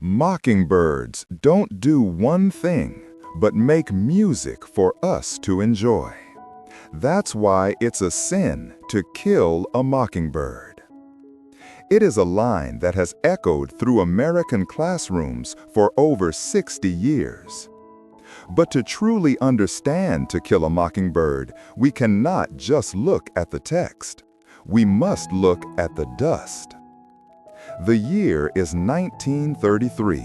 Mockingbirds don't do one thing, but make music for us to enjoy. That's why it's a sin to kill a mockingbird. It is a line that has echoed through American classrooms for over 60 years. But to truly understand To Kill a Mockingbird, we cannot just look at the text. We must look at the dust. The year is 1933.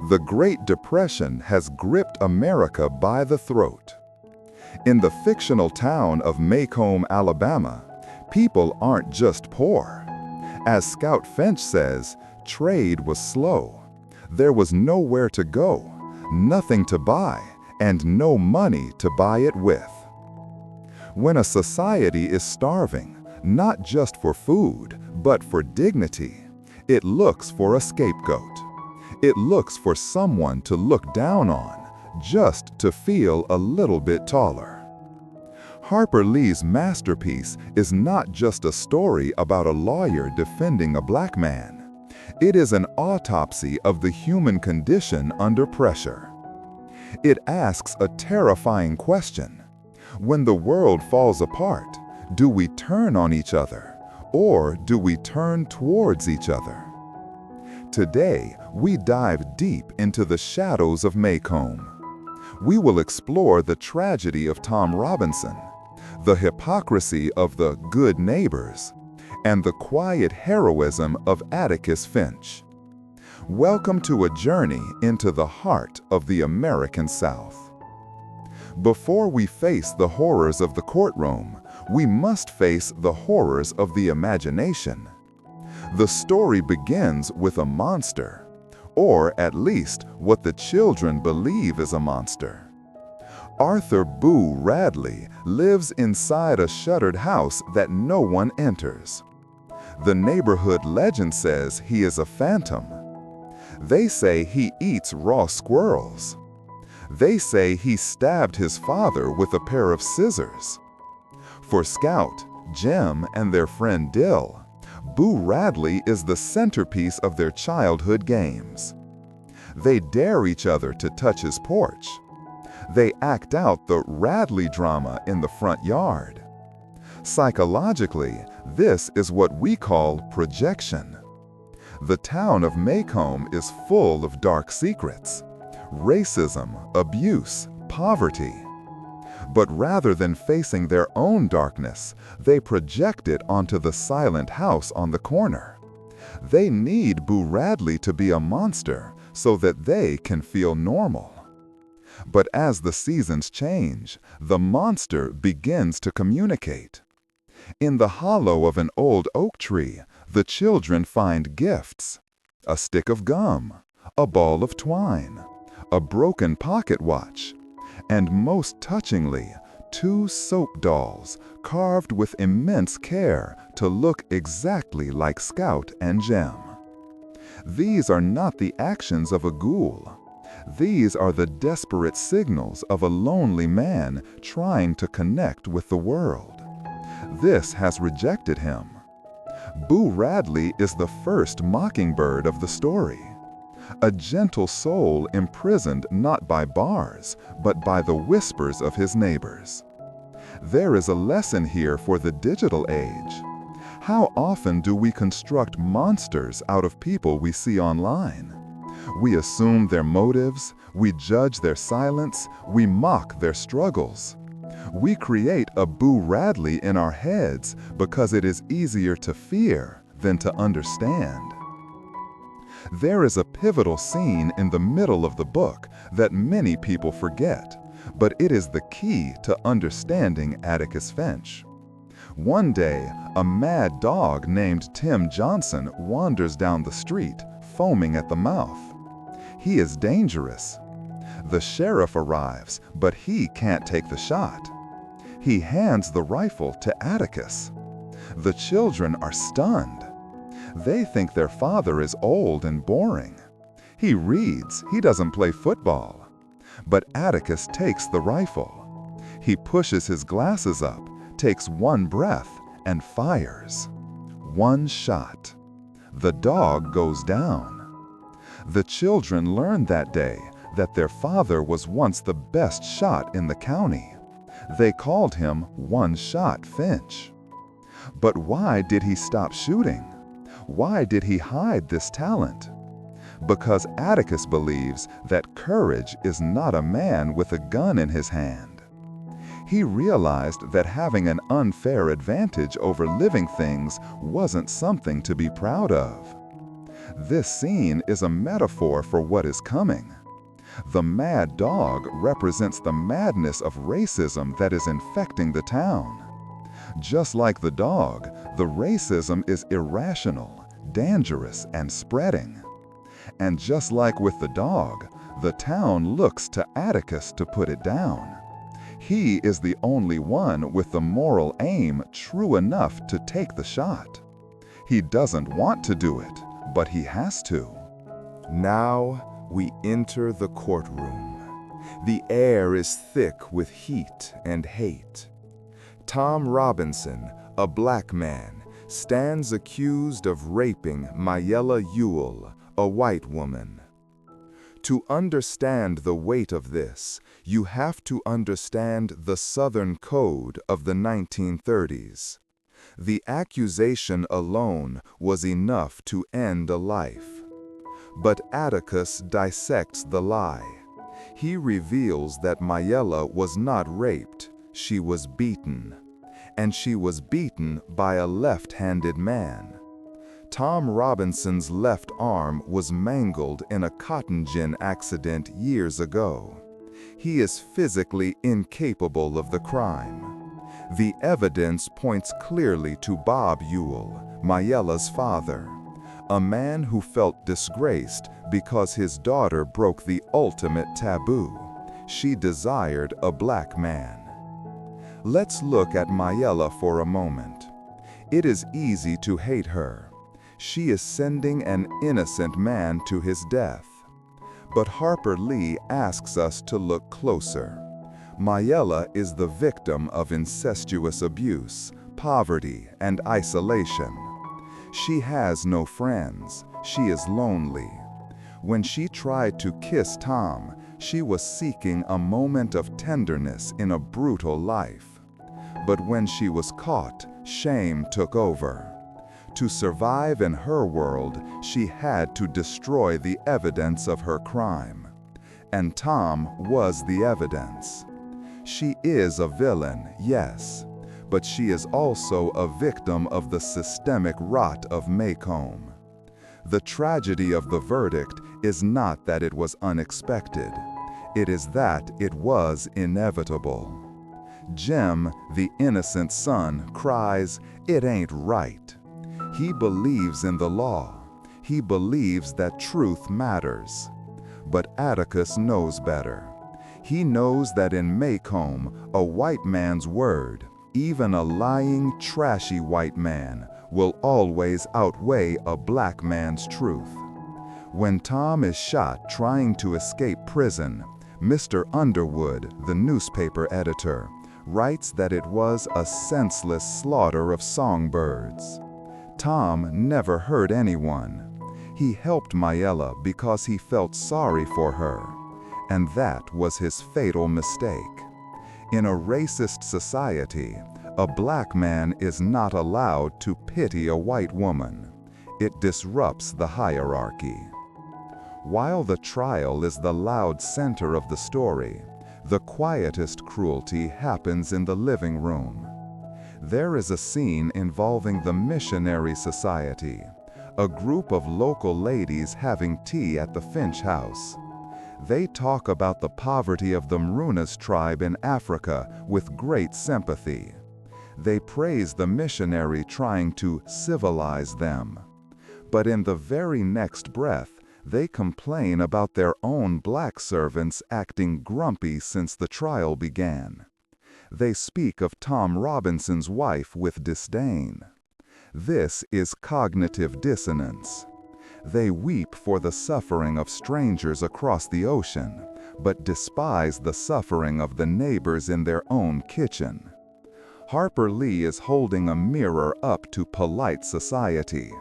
The Great Depression has gripped America by the throat. In the fictional town of Maycomb, Alabama, people aren't just poor. As Scout Finch says, trade was slow. There was nowhere to go, nothing to buy, and no money to buy it with. When a society is starving, not just for food, but for dignity, it looks for a scapegoat. It looks for someone to look down on, just to feel a little bit taller. Harper Lee's masterpiece is not just a story about a lawyer defending a black man. It is an autopsy of the human condition under pressure. It asks a terrifying question. When the world falls apart, do we turn on each other, or do we turn towards each other? Today, we dive deep into the shadows of Maycomb. We will explore the tragedy of Tom Robinson, the hypocrisy of the good neighbors, and the quiet heroism of Atticus Finch. Welcome to a journey into the heart of the American South. Before we face the horrors of the courtroom, we must face the horrors of the imagination. The story begins with a monster, or at least what the children believe is a monster. Arthur Boo Radley lives inside a shuttered house that no one enters. The neighborhood legend says he is a phantom. They say he eats raw squirrels. They say he stabbed his father with a pair of scissors. For Scout, Jem, and their friend Dill, Boo Radley is the centerpiece of their childhood games. They dare each other to touch his porch. They act out the Radley drama in the front yard. Psychologically, this is what we call projection. The town of Maycomb is full of dark secrets: racism, abuse, poverty. But rather than facing their own darkness, they project it onto the silent house on the corner. They need Boo Radley to be a monster so that they can feel normal. But as the seasons change, the monster begins to communicate. In the hollow of an old oak tree, the children find gifts: a stick of gum, a ball of twine, a broken pocket watch, and most touchingly, 2 soap dolls carved with immense care to look exactly like Scout and Jem. These are not the actions of a ghoul. These are the desperate signals of a lonely man trying to connect with the world. This has rejected him. Boo Radley is the first mockingbird of the story. A gentle soul imprisoned not by bars, but by the whispers of his neighbors. There is a lesson here for the digital age. How often do we construct monsters out of people we see online? We assume their motives, we judge their silence, we mock their struggles. We create a Boo Radley in our heads because it is easier to fear than to understand. There is a pivotal scene in the middle of the book that many people forget, but it is the key to understanding Atticus Finch. One day, a mad dog named Tim Johnson wanders down the street, foaming at the mouth. He is dangerous. The sheriff arrives, but he can't take the shot. He hands the rifle to Atticus. The children are stunned. They think their father is old and boring. He reads, he doesn't play football. But Atticus takes the rifle. He pushes his glasses up, takes one breath, and fires. One shot. The dog goes down. The children learned that day that their father was once the best shot in the county. They called him One-Shot Finch. But why did he stop shooting? Why did he hide this talent? Because Atticus believes that courage is not a man with a gun in his hand. He realized that having an unfair advantage over living things wasn't something to be proud of. This scene is a metaphor for what is coming. The mad dog represents the madness of racism that is infecting the town. Just like the dog, the racism is irrational, dangerous, and spreading. And just like with the dog, the town looks to Atticus to put it down. He is the only one with the moral aim true enough to take the shot. He doesn't want to do it, but he has to. Now we enter the courtroom. The air is thick with heat and hate. Tom Robinson, a black man, stands accused of raping Mayella Ewell, a white woman. To understand the weight of this, you have to understand the Southern Code of the 1930s. The accusation alone was enough to end a life. But Atticus dissects the lie. He reveals that Mayella was not raped, she was beaten. And she was beaten by a left-handed man. Tom Robinson's left arm was mangled in a cotton gin accident years ago. He is physically incapable of the crime. The evidence points clearly to Bob Ewell, Mayella's father, a man who felt disgraced because his daughter broke the ultimate taboo. She desired a black man. Let's look at Mayella for a moment. It is easy to hate her. She is sending an innocent man to his death. But Harper Lee asks us to look closer. Mayella is the victim of incestuous abuse, poverty, and isolation. She has no friends. She is lonely. When she tried to kiss Tom, she was seeking a moment of tenderness in a brutal life. But when she was caught, shame took over. To survive in her world, she had to destroy the evidence of her crime. And Tom was the evidence. She is a villain, yes, but she is also a victim of the systemic rot of Maycomb. The tragedy of the verdict is not that it was unexpected. It is that it was inevitable. Jim, the innocent son, cries, "It ain't right." He believes in the law. He believes that truth matters. But Atticus knows better. He knows that in Maycomb, a white man's word, even a lying, trashy white man, will always outweigh a black man's truth. When Tom is shot trying to escape prison, Mr. Underwood, the newspaper editor, writes that it was a senseless slaughter of songbirds. Tom never hurt anyone. He helped Mayella because he felt sorry for her, and that was his fatal mistake. In a racist society, a black man is not allowed to pity a white woman. It disrupts the hierarchy. While the trial is the loud center of the story, the quietest cruelty happens in the living room. There is a scene involving the Missionary Society, a group of local ladies having tea at the Finch house. They talk about the poverty of the Maroonahs tribe in Africa with great sympathy. They praise the missionary trying to civilize them. But in the very next breath, they complain about their own black servants acting grumpy since the trial began. They speak of Tom Robinson's wife with disdain. This is cognitive dissonance. They weep for the suffering of strangers across the ocean, but despise the suffering of the neighbors in their own kitchen. Harper Lee is holding a mirror up to polite society.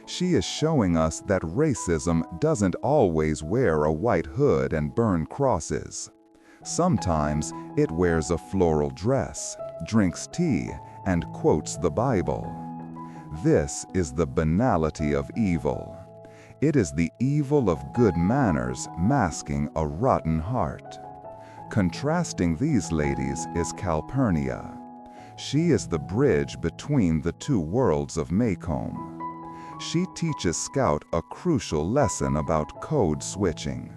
She is showing us that racism doesn't always wear a white hood and burn crosses. Sometimes it wears a floral dress, drinks tea, and quotes the Bible. This is the banality of evil. It is the evil of good manners masking a rotten heart. Contrasting these ladies is Calpurnia. She is the bridge between the two worlds of Maycomb. She teaches Scout a crucial lesson about code switching.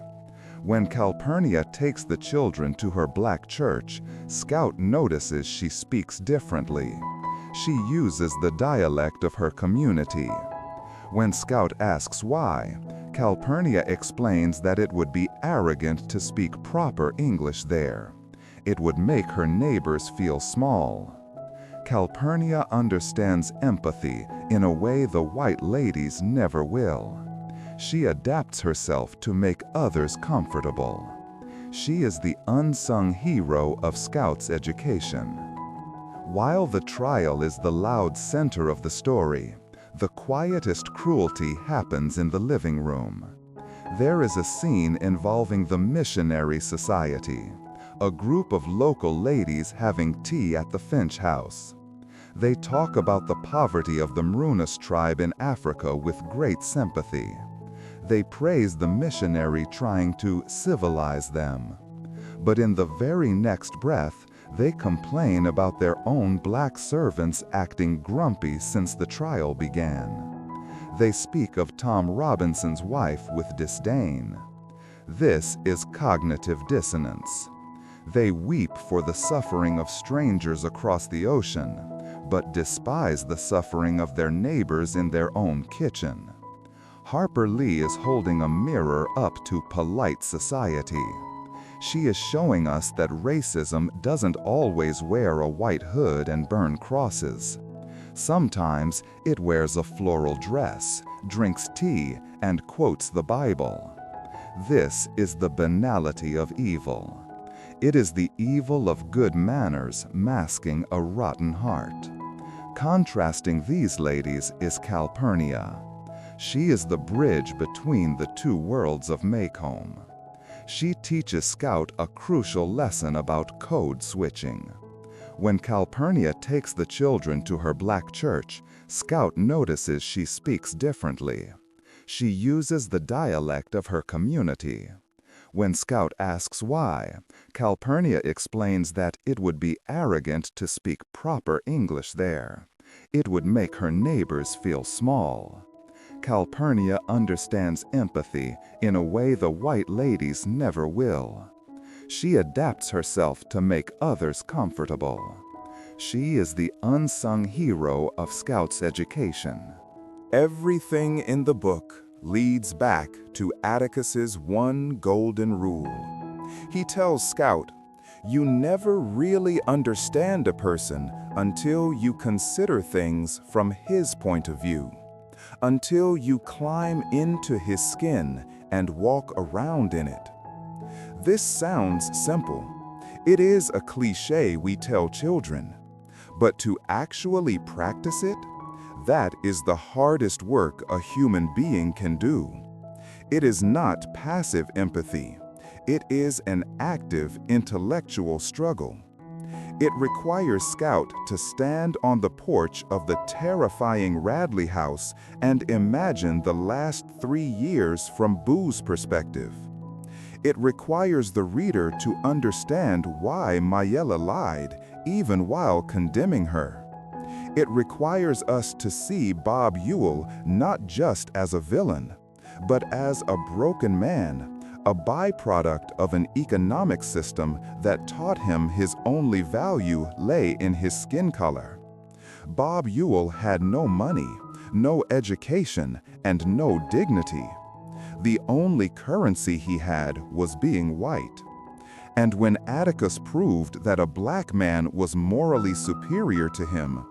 When Calpurnia takes the children to her black church, Scout notices she speaks differently. She uses the dialect of her community. When Scout asks why, Calpurnia explains that it would be arrogant to speak proper English there. It would make her neighbors feel small. Calpurnia understands empathy in a way the white ladies never will. She adapts herself to make others comfortable. She is the unsung hero of Scout's education. While the trial is the loud center of the story, the quietest cruelty happens in the living room. There is a scene involving the Missionary Society, a group of local ladies having tea at the Finch house. They talk about the poverty of the Maroonus tribe in Africa with great sympathy. They praise the missionary trying to civilize them. But in the very next breath, they complain about their own black servants acting grumpy since the trial began. They speak of Tom Robinson's wife with disdain. This is cognitive dissonance. They weep for the suffering of strangers across the ocean, but despise the suffering of their neighbors in their own kitchen. Harper Lee is holding a mirror up to polite society. She is showing us that racism doesn't always wear a white hood and burn crosses. Sometimes it wears a floral dress, drinks tea, and quotes the Bible. This is the banality of evil. It is the evil of good manners masking a rotten heart. Contrasting these ladies is Calpurnia. She is the bridge between the two worlds of Maycomb. She teaches Scout a crucial lesson about code switching. When Calpurnia takes the children to her black church, Scout notices she speaks differently. She uses the dialect of her community. When Scout asks why, Calpurnia explains that it would be arrogant to speak proper English there. It would make her neighbors feel small. Calpurnia understands empathy in a way the white ladies never will. She adapts herself to make others comfortable. She is the unsung hero of Scout's education. Everything in the book leads back to Atticus's one golden rule. He tells Scout, "You never really understand a person until you consider things from his point of view, until you climb into his skin and walk around in it." This sounds simple. It is a cliché we tell children. But to actually practice it, that is the hardest work a human being can do. It is not passive empathy. It is an active intellectual struggle. It requires Scout to stand on the porch of the terrifying Radley house and imagine the last 3 years from Boo's perspective. It requires the reader to understand why Mayella lied, even while condemning her. It requires us to see Bob Ewell not just as a villain, but as a broken man, a byproduct of an economic system that taught him his only value lay in his skin color. Bob Ewell had no money, no education, and no dignity. The only currency he had was being white. And when Atticus proved that a black man was morally superior to him,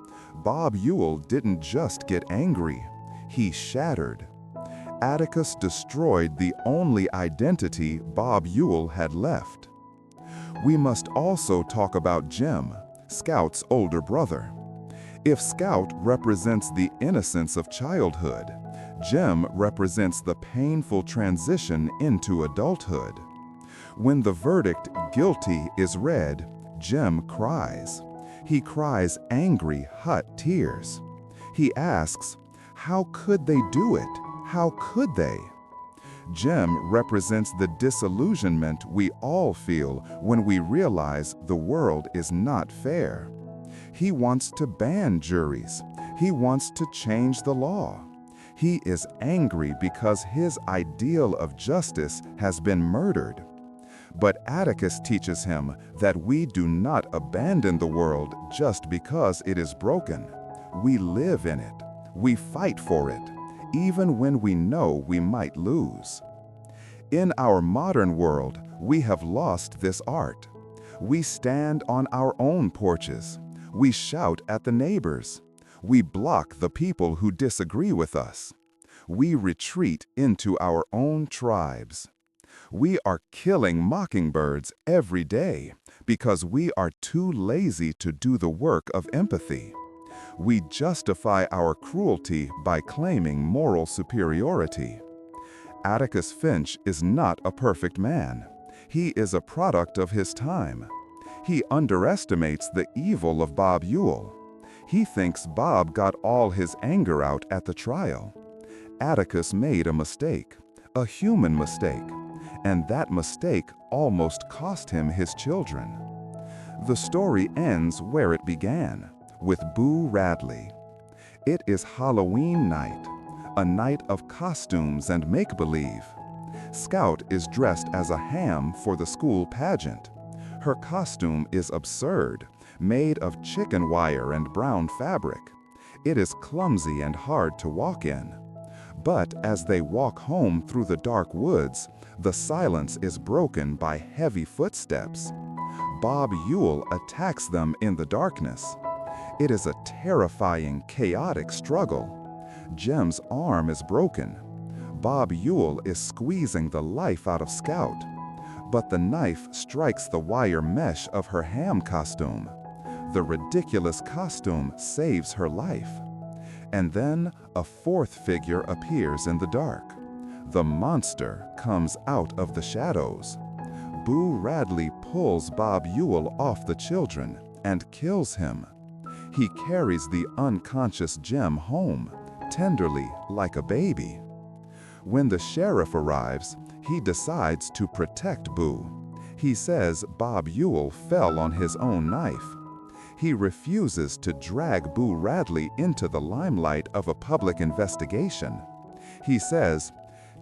Bob Ewell didn't just get angry, he shattered. Atticus destroyed the only identity Bob Ewell had left. We must also talk about Jim, Scout's older brother. If Scout represents the innocence of childhood, Jem represents the painful transition into adulthood. When the verdict, guilty, is read, Jem cries. He cries angry, hot tears. He asks, how could they do it? How could they? Jem represents the disillusionment we all feel when we realize the world is not fair. He wants to ban juries. He wants to change the law. He is angry because his ideal of justice has been murdered. But Atticus teaches him that we do not abandon the world just because it is broken. We live in it. We fight for it, even when we know we might lose. In our modern world, we have lost this art. We stand on our own porches. We shout at the neighbors. We block the people who disagree with us. We retreat into our own tribes. We are killing mockingbirds every day because we are too lazy to do the work of empathy. We justify our cruelty by claiming moral superiority. Atticus Finch is not a perfect man. He is a product of his time. He underestimates the evil of Bob Ewell. He thinks Bob got all his anger out at the trial. Atticus made a mistake, a human mistake, and that mistake almost cost him his children. The story ends where it began, with Boo Radley. It is Halloween night, a night of costumes and make-believe. Scout is dressed as a ham for the school pageant. Her costume is absurd, made of chicken wire and brown fabric. It is clumsy and hard to walk in. But as they walk home through the dark woods, the silence is broken by heavy footsteps. Bob Ewell attacks them in the darkness. It is a terrifying, chaotic struggle. Jem's arm is broken. Bob Ewell is squeezing the life out of Scout. But the knife strikes the wire mesh of her ham costume. The ridiculous costume saves her life. And then a fourth figure appears in the dark. The monster comes out of the shadows. Boo Radley pulls Bob Ewell off the children and kills him. He carries the unconscious Jem home, tenderly like a baby. When the sheriff arrives, he decides to protect Boo. He says Bob Ewell fell on his own knife. He refuses to drag Boo Radley into the limelight of a public investigation. He says,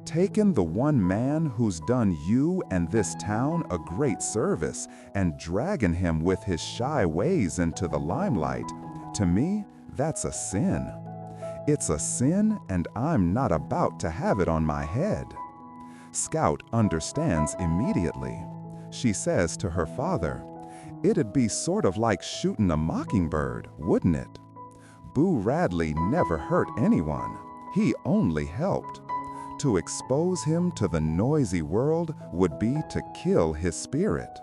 "Taking the one man who's done you and this town a great service and dragging him with his shy ways into the limelight, to me, that's a sin. It's a sin, and I'm not about to have it on my head." Scout understands immediately. She says to her father, "It'd be sort of like shooting a mockingbird, wouldn't it?" Boo Radley never hurt anyone. He only helped. To expose him to the noisy world would be to kill his spirit.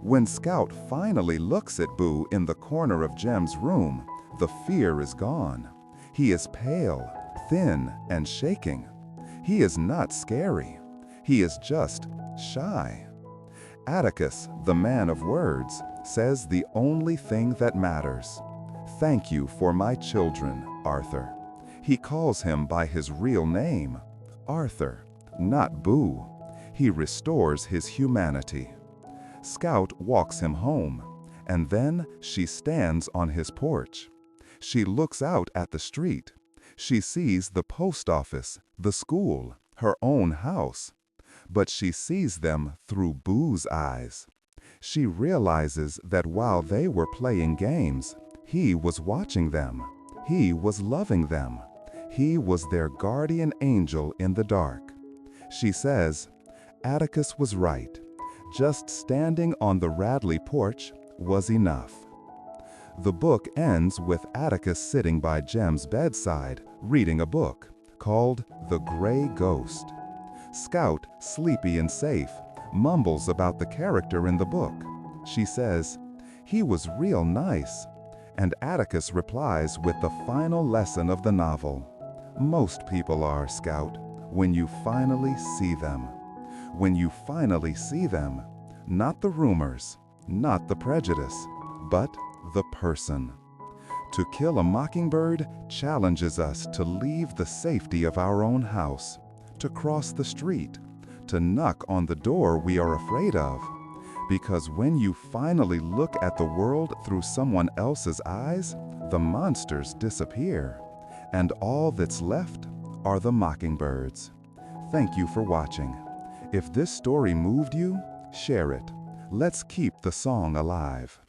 When Scout finally looks at Boo in the corner of Jem's room, the fear is gone. He is pale, thin, and shaking. He is not scary. He is just shy. Atticus, the man of words, says the only thing that matters. "Thank you for my children, Arthur." He calls him by his real name, Arthur, not Boo. He restores his humanity. Scout walks him home, and then she stands on his porch. She looks out at the street. She sees the post office, the school, her own house. But she sees them through Boo's eyes. She realizes that while they were playing games, he was watching them. He was loving them. He was their guardian angel in the dark. She says, Atticus was right. Just standing on the Radley porch was enough. The book ends with Atticus sitting by Jem's bedside, reading a book called The Gray Ghost. Scout, sleepy and safe, mumbles about the character in the book. She says, "He was real nice." And Atticus replies with the final lesson of the novel, Most people are, Scout, when you finally see them. When you finally see them, not the rumors, not the prejudice, but the person. To Kill a Mockingbird challenges us to leave the safety of our own house, to cross the street, to knock on the door we are afraid of. Because when you finally look at the world through someone else's eyes, the monsters disappear, and all that's left are the mockingbirds. Thank you for watching. If this story moved you, share it. Let's keep the song alive.